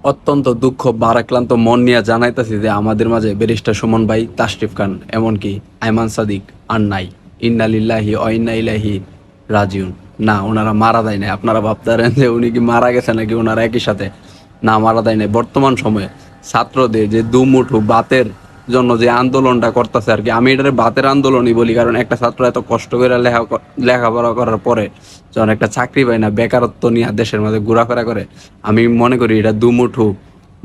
অত্যন্ত দুঃখ ভারাক্রান্ত মন নিয়ে জানাইতেছি যে আমাদের মাঝে ব্যারিস্টার সুমন ভাই, তাশরিফ খান, এমনকি আইমান সাদিক আর নাই। ইন্না লিল্লাহি ওয়া ইন্না ইলাইহি রাজিউন। না, ওনারা মারা দেয় নাই। আপনারা ভাবতেন যে উনি কি মারা গেছে নাকি ওনারা একই সাথে। না, মারা দেয় নাই। বর্তমান সময়ে ছাত্রদের যে দুমুঠো বাতের জন্য যে আন্দোলনটা করতেছে আর কি, আমি এটারে বাতের আন্দোলনই বলি। কারণ একটা ছাত্র এত কষ্ট করে লেখাপড়া করার পরে যখন একটা চাকরি পায় না, বেকারত্ব নিয়ে দেশের মধ্যে ঘোরাফেরা করে, আমি মনে করি এটা দুমুঠো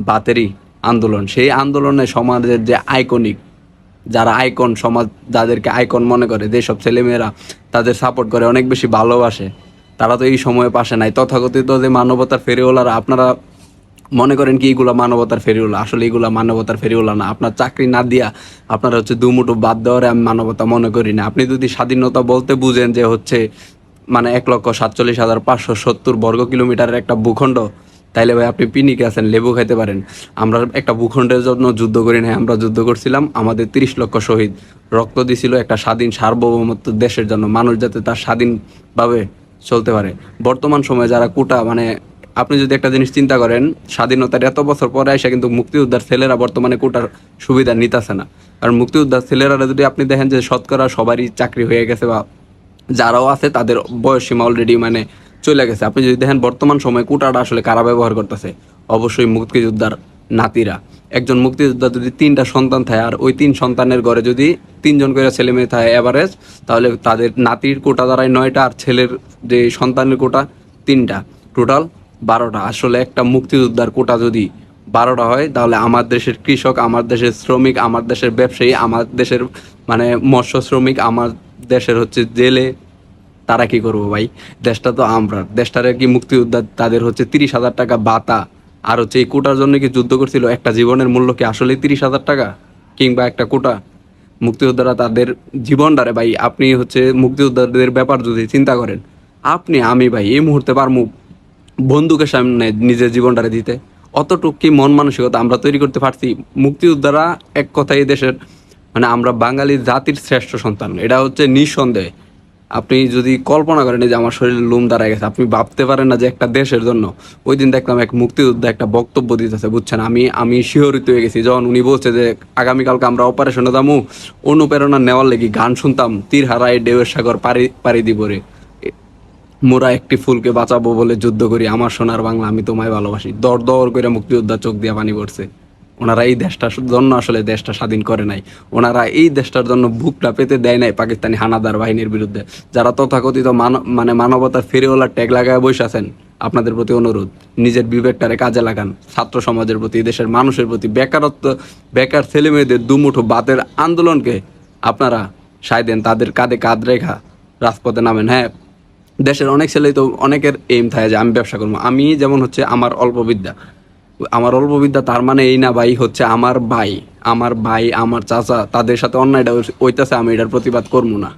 বাতেরই আন্দোলন। সেই আন্দোলনে সমাজের যে আইকনিক, যারা আইকন, সমাজ যাদেরকে আইকন মনে করে, যেসব ছেলেমেয়েরা তাদের সাপোর্ট করে, অনেক বেশি ভালোবাসে, তারা তো এই সময়ে পাশে নাই। তথাকথিত যে মানবতার ফেরিওয়ালারা, আপনারা মনে করেন কি এগুলা মানবতার ফেরিওয়ালা? আসলে এগুলা মানবতার ফেরিওয়ালা না। আপনার চাকরি না দিয়া আপনারা হচ্ছে দুমুঠো বাদ দেওয়ারে আমি মানবতা মনে করি না। আপনি যদি স্বাধীনতা বলতে বুঝেন যে হচ্ছে মানে 1,47,570 বর্গ কিলোমিটারের একটা ভূখণ্ড, তাইলে ভাই আপনি পিনিকে আছেন, লেবু খাইতে পারেন। আমরা একটা ভূখণ্ডের জন্য যুদ্ধ করি নাই, আমরা যুদ্ধ করছিলাম আমাদের 30 লক্ষ শহীদ রক্ত দিছিল একটা স্বাধীন সার্বভৌমত্ব দেশের জন্য, মানুষ যাতে তার স্বাধীনভাবে চলতে পারে। বর্তমান সময়ে যারা কোটা, মানে আপনি যদি একটা জিনিস চিন্তা করেন, স্বাধীনতার এত বছর পরে এসে কিন্তু মুক্তিযোদ্ধার ছেলেরা বর্তমানে কোটার সুবিধা নিতেছে না। কারণ মুক্তিযোদ্ধার ছেলেরা যদি আপনি দেখেন যে শতকরা সবারই চাকরি হয়ে গেছে, বা যারাও আছে তাদের বয়স সীমা অলরেডি মানে চলে গেছে। আপনি যদি দেখেন বর্তমান সময়ে কোটাটা আসলে কারা ব্যবহার করতেছে, অবশ্যই মুক্তিযোদ্ধার নাতিরা। একজন মুক্তিযোদ্ধা যদি 3টা সন্তান থাকে, আর ওই 3 সন্তানের ঘরে যদি 3জন করে ছেলে মেয়ে থাকে এভারেজ, তাহলে তাদের নাতির কোটা দাঁড়ায় 9টা, আর ছেলের যে সন্তানের কোটা 3টা, টোটাল 12টা। আসলে একটা মুক্তিযোদ্ধার কোটা যদি 12টা হয়, তাহলে আমার দেশের কৃষক, আমার দেশের শ্রমিক, আমার দেশের ব্যবসায়ী, আমার দেশের মানে মৎস্য শ্রমিক, আমার দেশের হচ্ছে জেলে, তারা কি করবো ভাই? দেশটা তো আমরা, দেশটারে কি মুক্তিযোদ্ধা তাদের হচ্ছে 30,000 টাকা ভাতা, আর হচ্ছে এই কোটার জন্য কি যুদ্ধ করছিল? একটা জীবনের মূল্য কি আসলে 30,000 টাকা কিংবা একটা কোটা? মুক্তিযোদ্ধারা তাদের জীবনটারে ভাই, আপনি হচ্ছে মুক্তিযোদ্ধাদের ব্যাপার যদি চিন্তা করেন, আপনি আমি ভাই এই মুহূর্তে পারমু বন্দুকের সামনে নিজের জীবনটারে দিতে? অতটুক কি মন মানসিকতা আমরা তৈরি করতে পারছি? মুক্তিযোদ্ধারা এক কথায় এই দেশের মানে আমরা বাঙালি জাতির শ্রেষ্ঠ সন্তান, এটা হচ্ছে নিঃসন্দেহে। আপনি যদি কল্পনা করেন যে আমার শরীরে লোম দাঁড়ায় গেছে, আপনি ভাবতে পারেন না যে একটা দেশের জন্য। ওই দিন দেখলাম এক মুক্তিযোদ্ধা একটা বক্তব্য দিতেছে, বুঝছেন, আমি শিহরিত হয়ে গেছি যখন উনি বলছে যে আগামীকালকে আমরা অপারেশনে যাবো। অনুপ্রেরণা নেওয়ার লেগে গান শুনতাম, তীর হারায় ঢেউয়ের সাগর পাড়ি পাড়ি দিব রে, মোরা একটি ফুলকে বাঁচাবো বলে যুদ্ধ করি, আমার সোনার বাংলা আমি তোমায় ভালোবাসি। দর দর করে মুক্তিযোদ্ধা চোখ দিয়ে পানি পড়ছে। ওনারা এই দেশটার জন্য আসলে দেশটা স্বাধীন করে নাই। ওনারা এই দেশটার জন্য বুকটা পেতে দেয় নাই পাকিস্তানি হানাদার বাহিনীর বিরুদ্ধে। যারা তথাকথিত মানে মানবতার ফেরিওয়ালার ট্যাগ লাগায় বসে আছেন, আপনাদের প্রতি অনুরোধ, নিজের বিবেকটারে কাজে লাগান। ছাত্র সমাজের প্রতি, দেশের মানুষের প্রতি, বেকার ছেলে মেয়েদের দুমুঠো বাতের আন্দোলনকে আপনারা সায় দেন, তাদের কাঁধে কাঁধ রেখা রাজপথে নামেন। হ্যাঁ, দেশের অনেক ছেলেই তো অনেকের এইম থাকে যে আমি ব্যবসা করবো। আমি যেমন হচ্ছে আমার অল্প বিদ্যা, তার মানে এই না ভাই হচ্ছে আমার ভাই, আমার চাচা, তাদের সাথে অন্যায়টা হইতাছে, আমি এটার প্রতিবাদ করবো না।